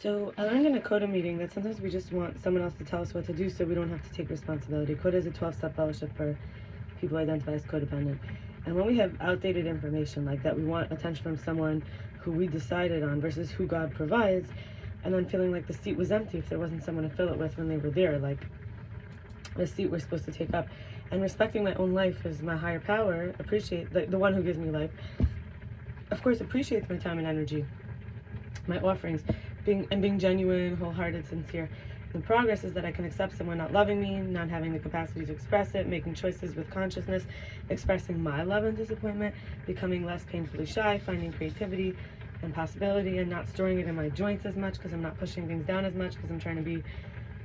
So I learned in a coda meeting that sometimes we just want someone else to tell us what to do so we don't have to take responsibility. Coda is a 12-step fellowship for people identified as codependent. And when we have outdated information like that, we want attention from someone who we decided on versus who God provides, and then feeling like the seat was empty if there wasn't someone to fill it with when they were there, like the seat we're supposed to take up. And respecting my own life as my higher power, appreciate the one who gives me life, of course appreciates my time and energy, my offerings, being genuine, wholehearted, sincere. The progress is that I can accept someone not loving me, not having the capacity to express it, making choices with consciousness, expressing my love and disappointment, becoming less painfully shy, finding creativity and possibility, and not storing it in my joints as much because I'm not pushing things down as much because I'm trying to be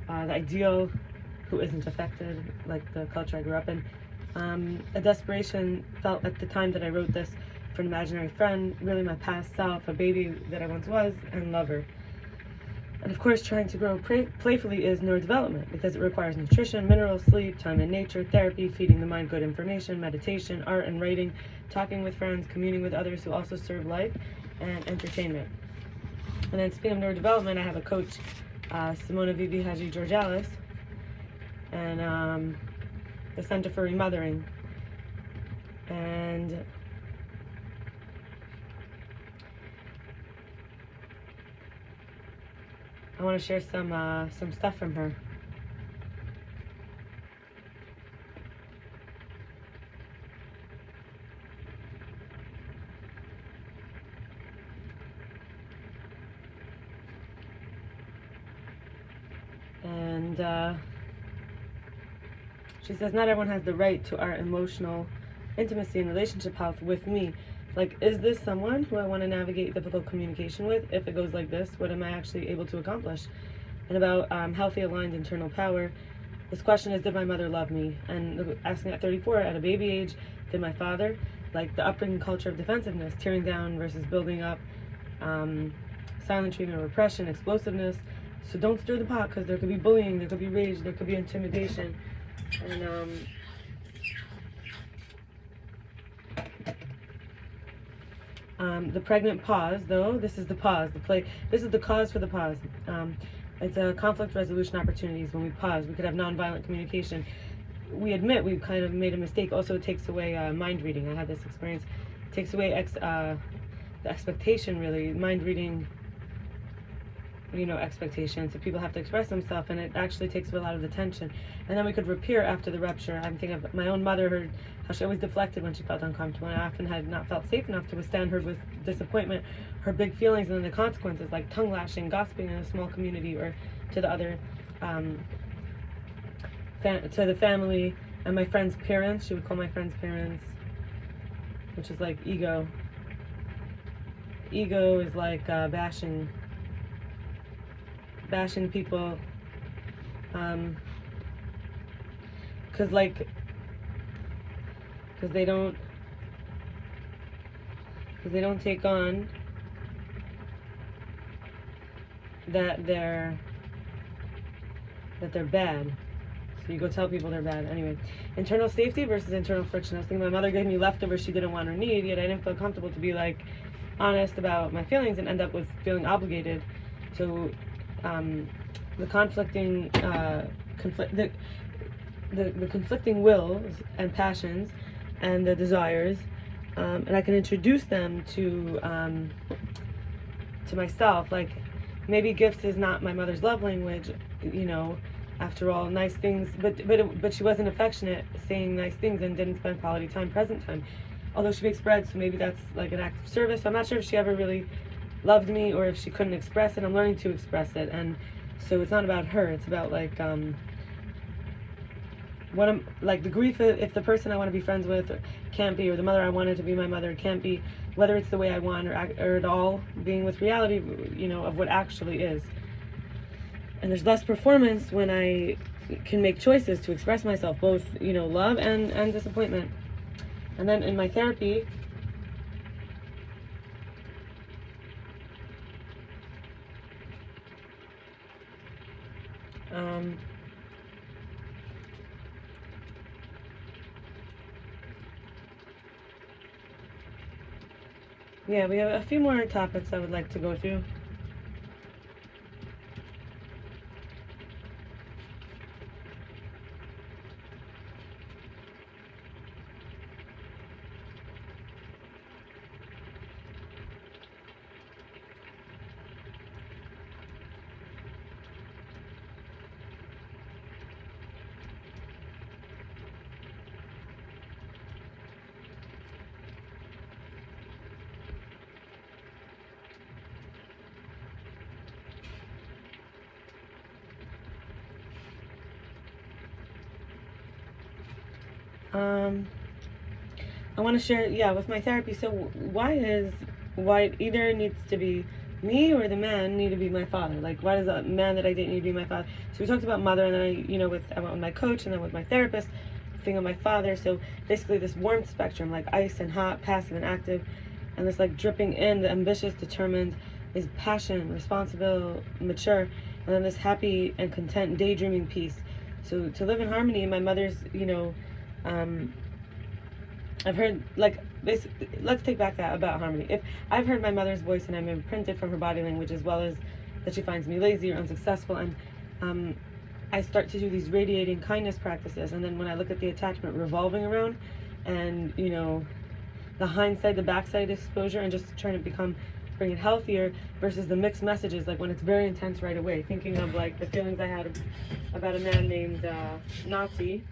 the ideal who isn't affected, like the culture I grew up in. A desperation felt at the time that I wrote this for an imaginary friend, really my past self, a baby that I once was, and lover. And of course, trying to grow playfully is neurodevelopment because it requires nutrition, minerals, sleep, time in nature, therapy, feeding the mind good information, meditation, art and writing, talking with friends, communing with others who also serve life, and entertainment. And then speaking of neurodevelopment, I have a coach, Simona Vivi Hadjigeorgalis, and the Center for Remothering. And I want to share some stuff from her. And she says, not everyone has the right to our emotional intimacy and relationship health with me. Like, is this someone who I want to navigate difficult communication with? If it goes like this, what am I actually able to accomplish? And about healthy, aligned internal power, this question is, did my mother love me? And asking at 34, at a baby age, did my father? Like the upbringing culture of defensiveness, tearing down versus building up, silent treatment, repression, explosiveness. So don't stir the pot because there could be bullying, there could be rage, there could be intimidation. And the pregnant pause, though, this is the pause, this is the cause for the pause. It's a conflict resolution opportunities. When we pause, we could have nonviolent communication. We admit we kind of made a mistake. Also, it takes away mind reading. I had this experience. It takes away the expectation, really. Mind reading, expectations. So people have to express themselves, and it actually takes away a lot of the tension. And then we could repair after the rupture. I'm thinking of my own mother, how she always deflected when she felt uncomfortable, and I often had not felt safe enough to withstand her with disappointment, her big feelings, and then the consequences, like tongue lashing, gossiping in a small community, or to the other, to the family, and my friend's parents. She would call my friend's parents, which is like ego. Ego is like bashing people, because they don't take on that they're bad. So you go tell people they're bad. Anyway, internal safety versus internal friction. I was thinking my mother gave me leftovers she didn't want or need, yet I didn't feel comfortable to be like honest about my feelings and end up with feeling obligated. So the conflicting the conflicting wills and passions and the desires, and I can introduce them to myself. Like, maybe gifts is not my mother's love language, after all, nice things, but she wasn't affectionate, saying nice things, and didn't spend quality time, present time. Although she makes bread, so maybe that's like an act of service. So I'm not sure if she ever really loved me or if she couldn't express it. I'm learning to express it, and so it's not about her. It's about like what I'm like, the grief if the person I want to be friends with can't be, or the mother I wanted to be my mother can't be, whether it's the way I want or at all, being with reality, of what actually is. And there's less performance when I can make choices to express myself, both love and disappointment. And then in my therapy, yeah, we have a few more topics I would like to go through. I want to share, with my therapy. So why it either needs to be me or the man need to be my father? Like, why does the man that I date need to be my father? So we talked about mother, and then I went with my coach, and then with my therapist, thing of my father. So basically, this warmth spectrum, like ice and hot, passive and active, and this like dripping in, the ambitious, determined, is passion, responsible, mature, and then this happy and content, daydreaming piece. So to live in harmony, my mother's, I've heard, like, basically, let's take back that about harmony. If I've heard my mother's voice and I'm imprinted from her body language, as well as that she finds me lazy or unsuccessful, and I start to do these radiating kindness practices, and then when I look at the attachment revolving around, and the hindsight, the backside exposure, and just trying to bring it healthier versus the mixed messages, like when it's very intense right away, thinking of like the feelings I had about a man named Nazi,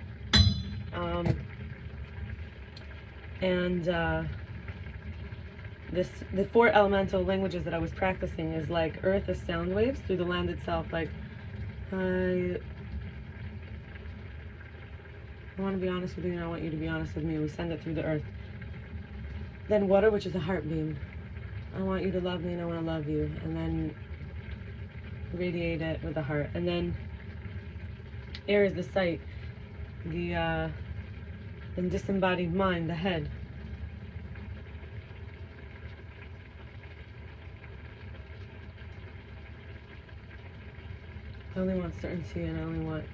and the 4 elemental languages that I was practicing is like earth is sound waves through the land itself. Like, I want to be honest with you, and I want you to be honest with me. We send it through the earth. Then water, which is a heartbeat. I want you to love me, and I want to love you. And then radiate it with the heart. And then air is the sight, the disembodied mind, the head. I only want certainty, and I only want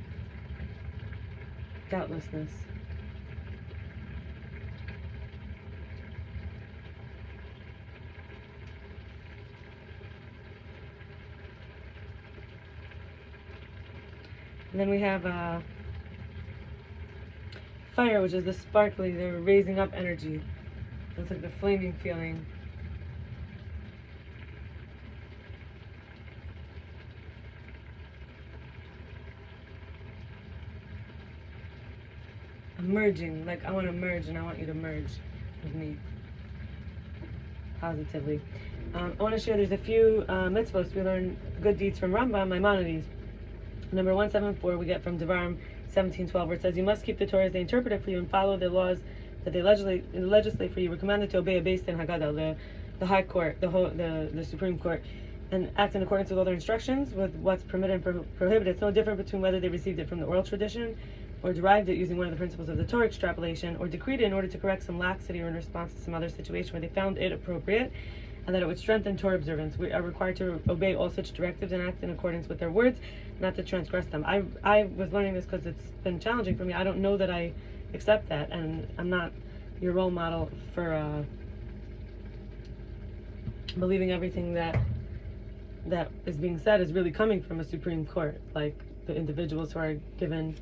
doubtlessness. And then we have fire, which is the sparkly, the raising up energy. It's like the flaming feeling. Merging, like I want to merge, and I want you to merge with me positively. I want to share, there's a few mitzvos we learn, good deeds from Rambam, Maimonides. Number 174 we get from Devarim 17:12, where it says, you must keep the Torah as they interpret it for you and follow the laws that they legislate for you. We're commanded to obey a beis din Haggadah, the high court, the Supreme Court, and act in accordance with all their instructions, with what's permitted and prohibited. It's no different between whether they received it from the oral tradition or derived it using one of the principles of the Torah extrapolation, or decreed it in order to correct some laxity or in response to some other situation where they found it appropriate, and that it would strengthen Torah observance. We are required to obey all such directives and act in accordance with their words, not to transgress them. I was learning this because it's been challenging for me. I don't know that I accept that, and I'm not your role model for believing everything that is being said is really coming from a Supreme Court, like the individuals who are given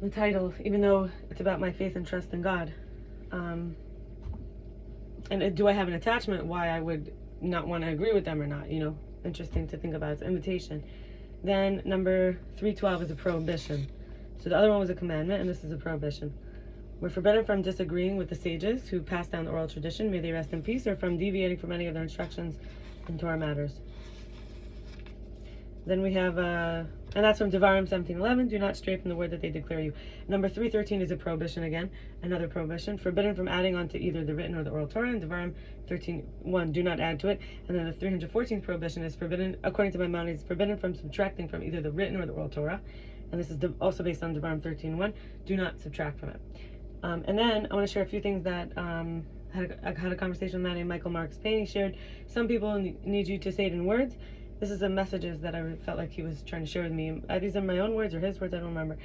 the title, even though it's about my faith and trust in God. And do I have an attachment why I would not want to agree with them or not? Interesting to think about. It's an invitation. Then number 312 is a prohibition. So the other one was a commandment, and this is a prohibition. We're forbidden from disagreeing with the sages who passed down the oral tradition, may they rest in peace, or from deviating from any of their instructions in Torah matters. Then we have, and that's from Devarim 17:11, do not stray from the word that they declare you. Number 313 is a prohibition again, another prohibition, forbidden from adding on to either the written or the oral Torah. And Devarim 13:1, do not add to it. And then the 314th prohibition is forbidden, according to Maimonides, forbidden from subtracting from either the written or the oral Torah. And this is also based on Devarim 13:1, do not subtract from it. And then I want to share a few things that I had a conversation with a man named Michael Marcus Payne. He shared, some people need you to say it in words. This is the messages that I felt like he was trying to share with me. These are my own words or his words, I don't remember.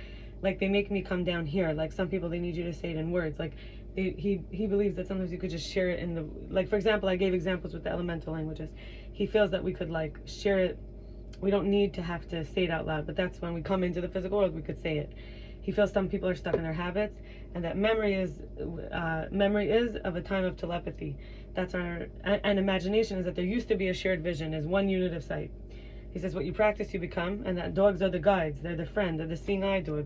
Like, they make me come down here. Like, some people, they need you to say it in words. Like, he believes that sometimes you could just share it in the, like, for example, I gave examples with the elemental languages. He feels that we could, like, share it. We don't need to have to say it out loud, but that's when we come into the physical world, we could say it. He feels some people are stuck in their habits, and that memory is of a time of telepathy. That's and imagination is that there used to be a shared vision, is one unit of sight. He says what you practice, you become, and that dogs are the guides, they're the friend, they're the seeing eye dog.